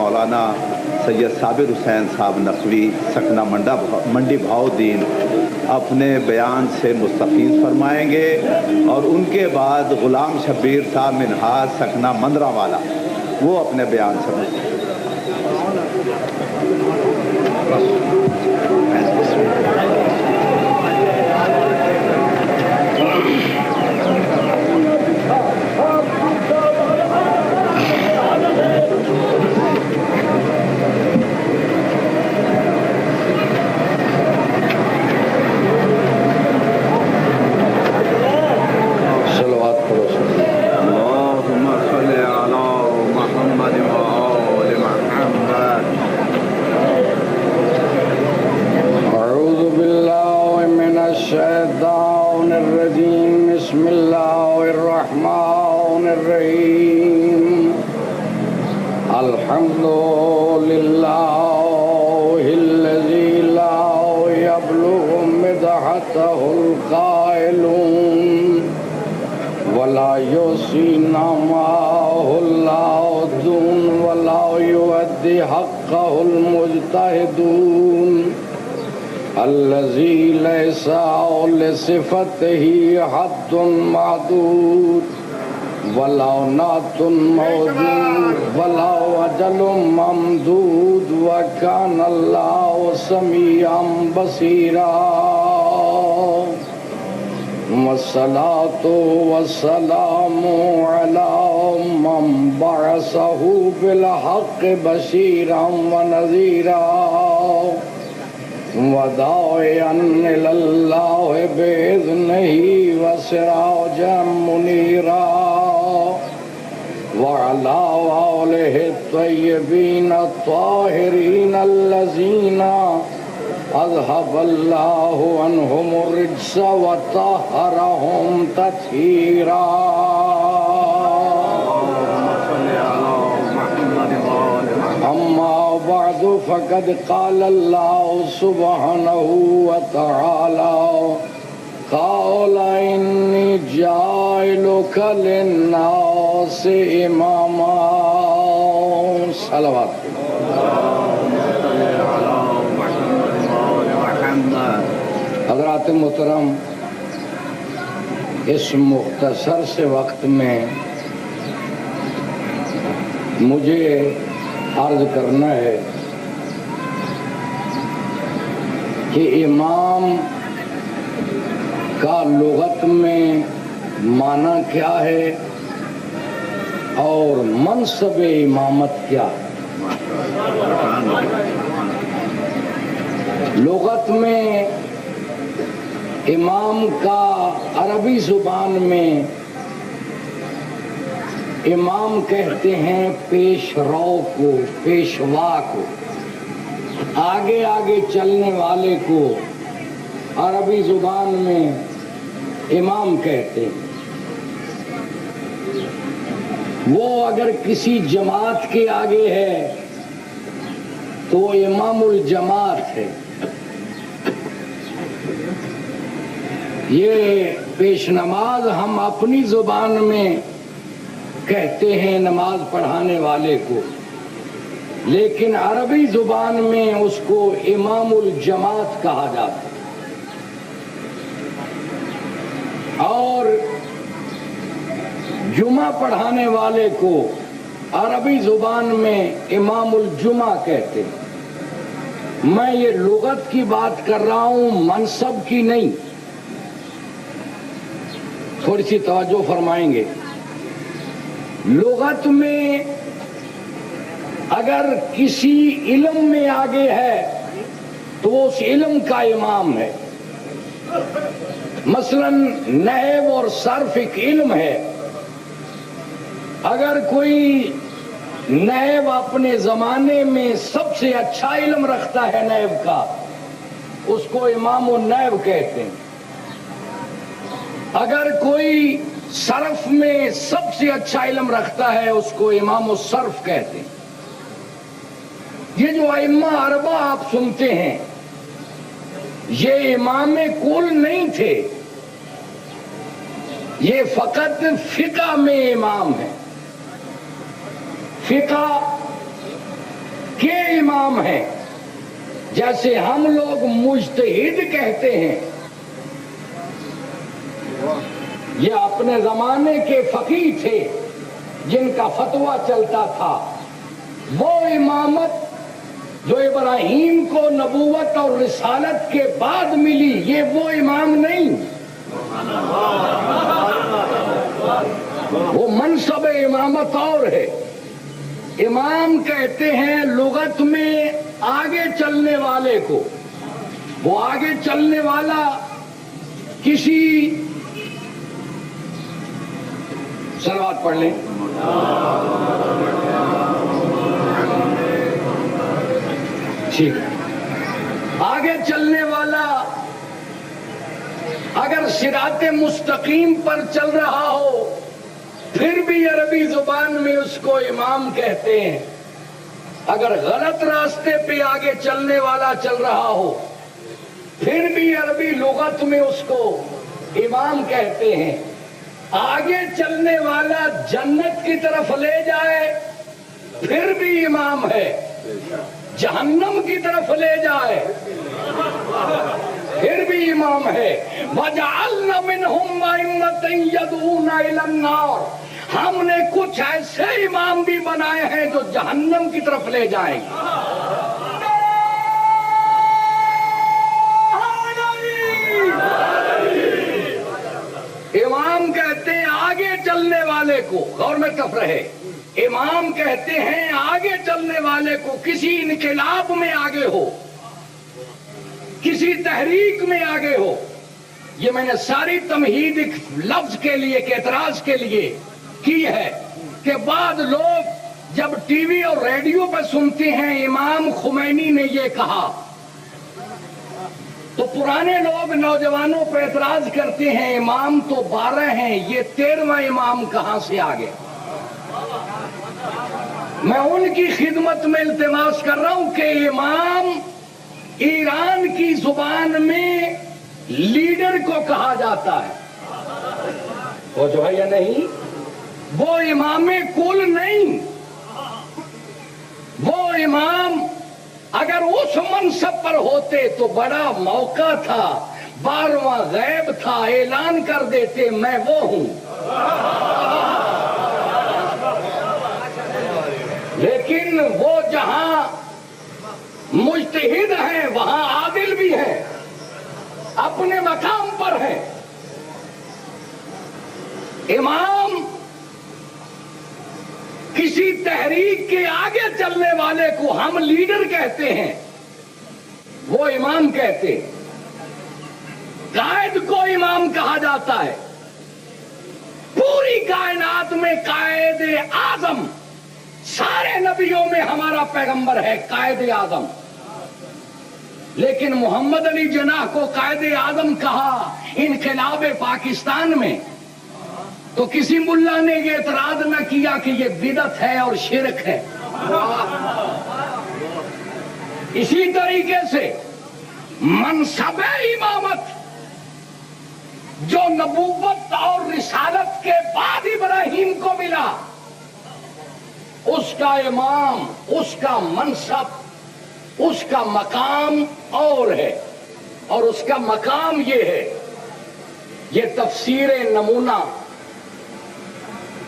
مولانا سید صابر حسین صاحب نقوی سکنہ منڈی بہاؤدین اپنے بیان سے مستفیض فرمائیں گے، اور ان کے بعد غلام شبیر صاحب منہاج سکنہ مندرہ والا وہ اپنے بیان سے بسم اللہ الرحمن الرحیم الحمد للہ الذی لا یبلغ مدحتہ القائلون ولا یحصی نعمہ اللہ دون ولا یؤدی حقہ المجتہدون الذی لیس لصفتہ حد معدود ولا نعت موجود ولا اجل ممدود وکان اللہ سمیعا بصیرا والصلاة والسلام علی من بعثہ بالحق بشیرا ونذیرا وداعیا الی اللہ بإذنہ وسراجا منیرا وعلی آلہ الطیبین الطاہرین الذین اذهب اللہ عنہم الرجس وطہرہم تطہیرا اما بعد فقد قال اللہ سبحانہ وتعالی قال انی جاعلک للناس اماما صلوات حضرات محترم، اس مختصر سے وقت میں مجھے عرض کرنا ہے کہ امام کا لغت میں معنی کیا ہے اور منصب امامت کیا ہے۔ لغت میں امام کا عربی زبان میں امام کہتے ہیں پیش رو کو، پیشوا کو، آگے آگے چلنے والے کو عربی زبان میں امام کہتے ہیں۔ وہ اگر کسی جماعت کے آگے ہے تو وہ امام الجماعت ہے۔ یہ پیش نماز ہم اپنی زبان میں کہتے ہیں نماز پڑھانے والے کو، لیکن عربی زبان میں اس کو امام الجماعت کہا جاتا ہے۔ اور جمعہ پڑھانے والے کو عربی زبان میں امام الجمعہ کہتے ہیں۔ میں یہ لغت کی بات کر رہا ہوں، منصب کی نہیں۔ تھوڑی سی توجہ فرمائیں گے۔ لغت میں اگر کسی علم میں آگے ہے تو وہ اس علم کا امام ہے۔ مثلا نحو اور صرف ایک علم ہے، اگر کوئی نحو اپنے زمانے میں سب سے اچھا علم رکھتا ہے نحو کا، اس کو امام النحو کہتے ہیں۔ اگر کوئی صرف میں سب سے اچھا علم رکھتا ہے اس کو امام الصرف کہتے ہیں۔ یہ جو ائمہ اربعہ آپ سنتے ہیں یہ امام کل نہیں تھے، یہ فقط فقہ میں امام ہے۔ فقہ के इमाम हैं। जैसे हम लोग मुज्तहिद कहते हैं, ये अपने जमाने के फकीह थे जिनका फतवा चलता था। वो इमामत जो इब्राहीम को नबूवत और रिसालत के बाद मिली, ये वो इमाम नहीं, वो मनसब इमामत और है। इमाम कहते हैं लुगत में आगे चलने वाले को। वो आगे चलने वाला किसी, सलवात पढ़ लें, ठीक है। आगे चलने वाला अगर सिराते मुस्तकीम पर चल रहा हो, फिर भी अरबी जुबान में उसको इमाम कहते हैं। अगर गलत रास्ते पे आगे चलने वाला चल रहा हो, फिर भी अरबी लुगत में उसको इमाम कहते हैं। आगे चलने वाला जन्नत की तरफ ले जाए, फिर भी इमाम है। जहन्नम की तरफ ले जाए, फिर भी इमाम है। वजअलना मिनहुम अइम्मतन यदऊना इलन नार, हमने कुछ ऐसे इमाम भी बनाए हैं जो जहन्नम की तरफ ले जाएंगे। इमाम कहते हैं आगे चलने वाले को, गौर में कफ रहे, इमाम कहते हैं आगे चलने वाले को, किसी इनकलाब में आगे हो, किसी तहरीक में आगे हो। ये मैंने सारी तमहीद लफ्ज के लिए, के एतराज के लिए की है कि बाद लोग जब टीवी और रेडियो पर सुनते हैं इमाम खुमैनी ने ये कहा, तो पुराने लोग नौजवानों पर एतराज करते हैं इमाम तो 12 हैं, ये 13वां इमाम कहां से आ गया। मैं उनकी खिदमत में इल्तिमास कर रहा हूं कि इमाम ईरान की जुबान में लीडर को कहा जाता है, वो जो है या नहीं, वो इमाम कुल नहीं। वो इमाम अगर उस मनसब पर होते तो बड़ा मौका था, 12वां गैब था, ऐलान कर देते मैं वो हूं। लेकिन वो जहां मुज्तहिद हैं वहां आदिल भी हैं, अपने मकाम पर हैं। इमाम किसी तहरीक के आगे चलने वाले को हम लीडर कहते हैं, वो इमाम कहते हैं। कायद को इमाम कहा जाता है। पूरी कायनात में कायद आजम, सारे नबियों में हमारा पैगंबर है कायद आजम, लेकिन मोहम्मद अली जिन्नाह को कायद आजम कहा इनकलाब पाकिस्तान में, तो किसी मुल्ला ने ये एतराज न किया कि ये बिदअत है और शिरक है। इसी तरीके से मनसब इमामत जो नबूवत और रिसालत के बाद इब्राहीम को मिला, उसका इमाम, उसका मनसब, उसका मकाम और है, और उसका मकाम ये है। ये तफसीर नमूना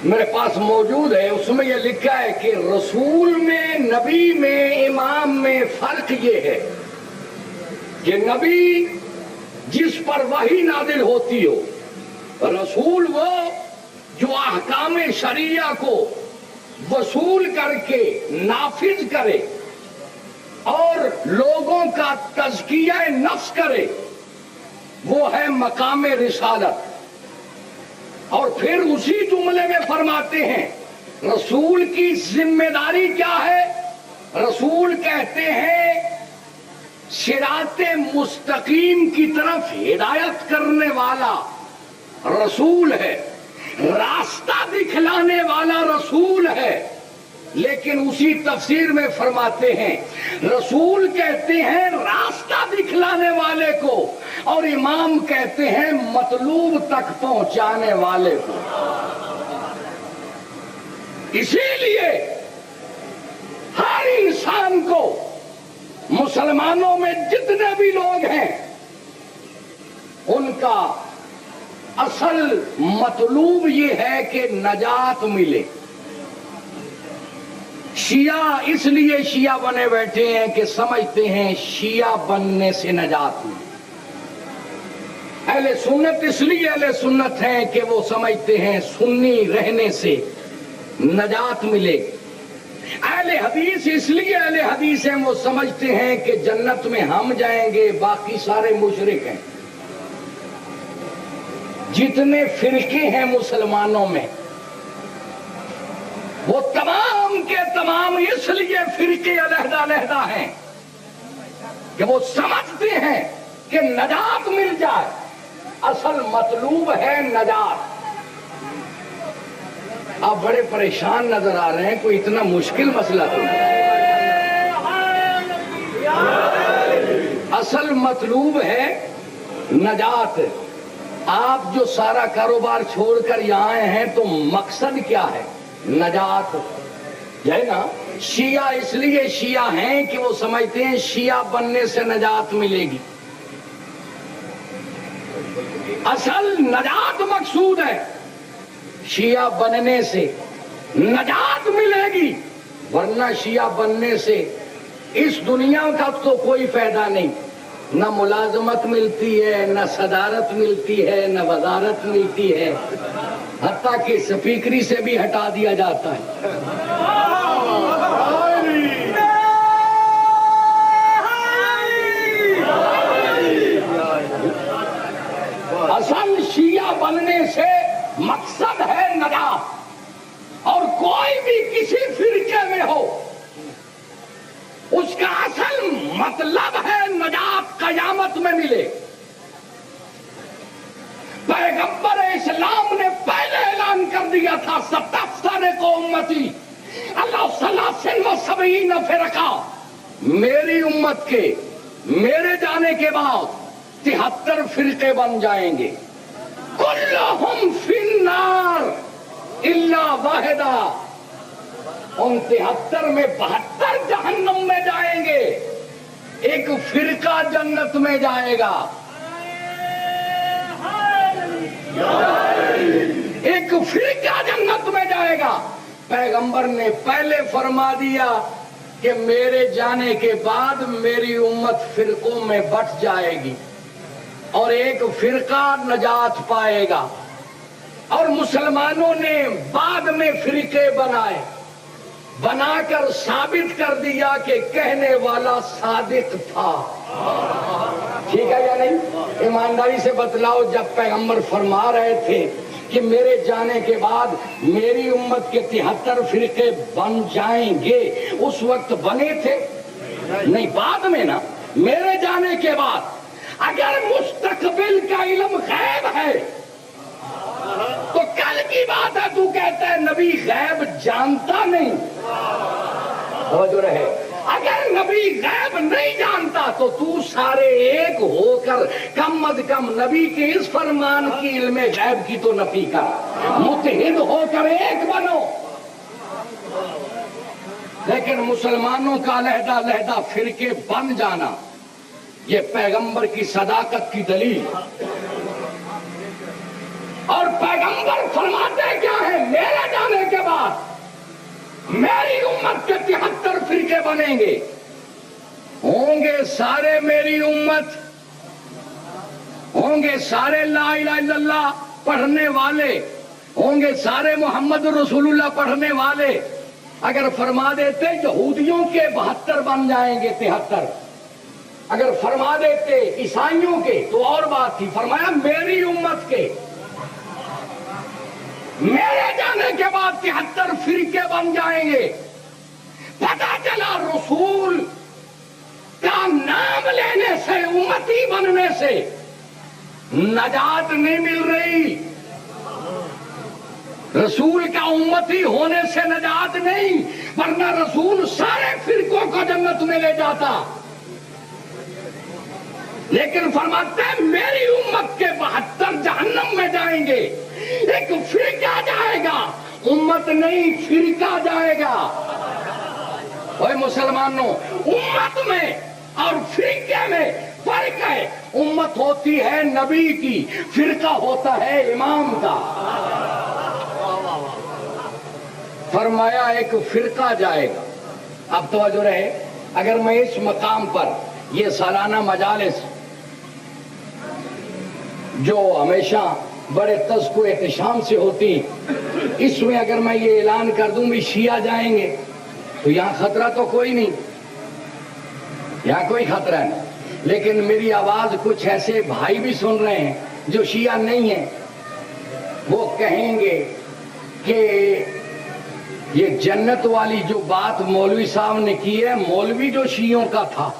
मेरे पास मौजूद है, उसमें यह लिखा है कि रसूल में, नबी में, इमाम में फर्क ये है कि नबी जिस पर वही नादिल होती हो, रसूल वो जो अहकाम शरिया को वसूल करके नाफिज करे और लोगों का तज़किया नफ्स करे, वो है मकाम रिसालत। और फिर उसी जुमले में फरमाते हैं रसूल की जिम्मेदारी क्या है। रसूल कहते हैं सिराते मुस्तकीम की तरफ हिदायत करने वाला रसूल है, रास्ता दिखलाने वाला रसूल है। लेकिन उसी तफसीर में फरमाते हैं रसूल कहते हैं रास्ता दिखलाने वाले को, और इमाम कहते हैं मतलूब तक पहुंचाने वाले को। इसीलिए हर इंसान کو मुसलमानों में जितने भी लोग हैं उनका असल मतलूब ये है कि नजात मिले। शिया इसलिए शिया बने बैठे हैं कि समझते हैं शिया बनने से नजात मिले। अहले सुन्नत इसलिए अहले सुन्नत हैं कि वो समझते हैं सुन्नी रहने से नजात मिलेगी। अहले हदीस इसलिए अहले हदीस हैं, वो समझते हैं कि जन्नत में हम जाएंगे, बाकी सारे मुशरिक हैं। जितने फिरके हैं मुसलमानों में वो तमाम के तमाम इसलिए फिरके अलहदा-अलहदा हैं कि वो समझते हैं कि नजात मिल जाए। असल मतलूब है नजात। आप बड़े परेशान नजर आ रहे हैं, कोई इतना मुश्किल मसला तो नहीं। असल मतलूब है नजात। आप जो सारा कारोबार छोड़कर यहाँ आए हैं तो मकसद क्या है? नजात है ना। शिया इसलिए शिया हैं कि वो समझते हैं शिया बनने से नजात मिलेगी। असल नजात मकसूद है, शिया बनने से नजात मिलेगी, वरना शिया बनने से इस दुनिया का तो कोई फायदा नहीं। न मुलाजमत मिलती है, न सदारत मिलती है, न वजारत मिलती है, हत्ता कि स्पीकरी से भी हटा दिया जाता है। असल शिया बनने से मकसद है नजात। और कोई भी किसी फिरके में हो उसका असल मतलब है नजात कयामत में मिले। पैगंबर इस्लाम ने पहले ऐलान कर दिया था सत्तास्ताने को उम्मती अल्लाह सलासिन व सबईन फिरका, मेरी उम्मत के मेरे जाने के बाद 73 फिरके बन जाएंगे। कुल्लुहुम फिन्नार इल्ला वाहिदा, उन 73 में 72 जहन्नम में जाएंगे, एक फिरका जन्नत में जाएगा। एक फिरका जन्नत में जाएगा। पैगंबर ने पहले फरमा दिया कि मेरे जाने के बाद मेरी उम्मत फिरकों में बट जाएगी और एक फिरका नजात पाएगा। और मुसलमानों ने बाद में फिरके बनाए, बनाकर साबित कर दिया कि कहने वाला सादिक था। ठीक है या नहीं? ईमानदारी से बतलाओ, जब पैगंबर फरमा रहे थे कि मेरे जाने के बाद मेरी उम्मत के 73 फिरके बन जाएंगे, उस वक्त बने थे? नहीं, बाद में ना। मेरे जाने के बाद अगर मुस्तकबिल का इल्म गैब है तो कल की बात है, तू कहता है नबी गैब जानता नहीं। हो जो रहे, अगर नबी गैब नहीं जानता तो तू सारे एक होकर कम अज कम नबी के इस फरमान की इल्मे गैब की तो नफी कर, मुत्तहिद होकर एक बनो। लेकिन मुसलमानों का अलहदा-अलहदा फिरके बन जाना ये पैगंबर की सदाकत की दलील। और पैगंबर फरमाते क्या है? मेरे जाने के बाद मेरी उम्मत के 73 फिरके बनेंगे, होंगे सारे मेरी उम्मत, होंगे सारे ला इलाहा इल्लल्लाह पढ़ने वाले, होंगे सारे मोहम्मद रसूलुल्लाह पढ़ने वाले। अगर फरमा देते यहूदियों के 72 बन जाएंगे 73, अगर फरमा देते ईसाइयों के तो और बात थी। फरमाया मेरी उम्मत के मेरे जाने के बाद 73 फिरके बन जाएंगे। पता चला रसूल का नाम लेने से, उम्मती बनने से नजात नहीं मिल रही। रसूल का उम्मती होने से नजात नहीं, वरना रसूल सारे फिरकों को जन्नत में ले जाता। लेकिन फरमाते हैं मेरी उम्मत के 72 जहन्नम में जाएंगे, एक फिरका जाएगा, उम्मत नहीं फिरका जाएगा। ओए मुसलमानों, उम्मत में और फिरके में फर्क है। उम्मत होती है नबी की, फिरका होता है इमाम का। फरमाया एक फिरका जाएगा। अब तवज्जो रहे, अगर मैं इस मकाम पर ये सालाना मजालिस जो हमेशा बड़े तज़्को एहतशाम से होती, इसमें अगर मैं ये ऐलान कर दूं भी शिया जाएंगे, तो यहाँ खतरा तो कोई नहीं, यहाँ कोई खतरा नहीं। लेकिन मेरी आवाज कुछ ऐसे भाई भी सुन रहे हैं जो शिया नहीं है, वो कहेंगे कि ये जन्नत वाली जो बात मौलवी साहब ने की है, मौलवी जो शियों का था,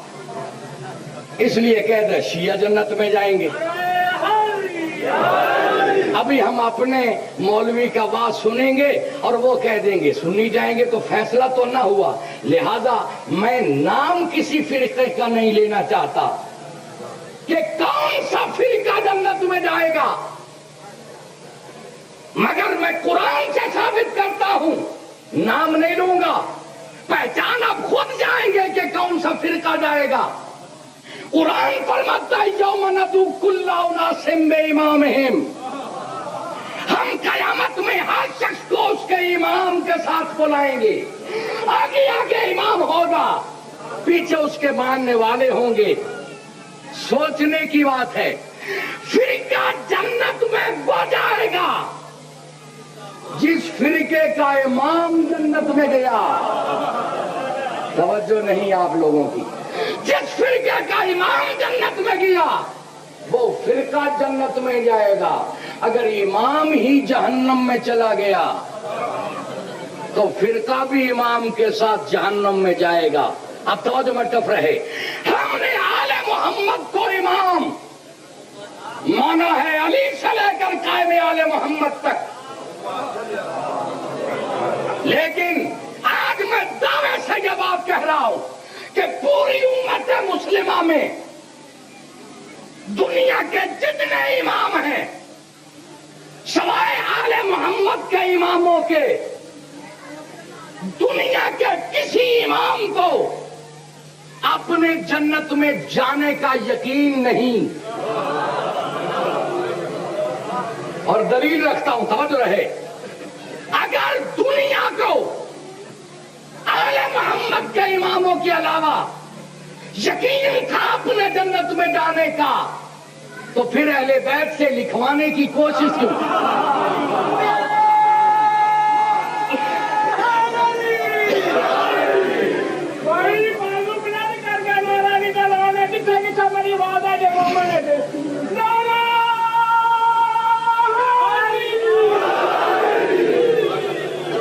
इसलिए कह दे शिया जन्नत में जाएंगे। अभी हम अपने मौलवी का बात सुनेंगे और वो कह देंगे सुन्नी जाएंगे, तो फैसला तो ना हुआ। लिहाजा मैं नाम किसी फिरके का नहीं लेना चाहता कि कौन सा फिरका जन्नत में जाएगा, मगर मैं कुरान से साबित करता हूं, नाम नहीं लूंगा, पहचान आप खुद जाएंगे कि कौन सा फिरका जाएगा। कुरान फरमाता है यौम नदू कुल्ला उनासिम बिइमामिहिम, हम कयामत में हर शख्स को उसके इमाम के साथ बुलाएंगे। आगे आगे इमाम होगा, पीछे उसके मानने वाले होंगे। सोचने की बात है, फिरका जन्नत में वो जाएगा जिस फिरके का इमाम जन्नत में गया। तवज्जो नहीं आप लोगों की। जिस फिरके का इमाम जन्नत में गया, वो फिरका जन्नत में जाएगा। अगर इमाम ही जहन्नम में चला गया, तो फिरका भी इमाम के साथ जहन्नम में जाएगा। अब तवज्जो में टफ रहे, हमने आले मोहम्मद को इमाम माना है, अली से लेकर कायम आले मोहम्मद तक। लेकिन आज मैं दावे से ये बात कह रहा हूं कि पूरी उम्मत मुस्लिमा में दुनिया के जितने इमाम हैं, सवाए आले मोहम्मद के इमामों के, दुनिया के किसी इमाम को अपने जन्नत में जाने का यकीन नहीं। और दलील रखता हूं, समझ रहे, अगर दुनिया को आले मोहम्मद के इमामों के अलावा यकीन था अपने जन्नत में जाने का, तो फिर अहले बैत से लिखवाने की कोशिश क्यों?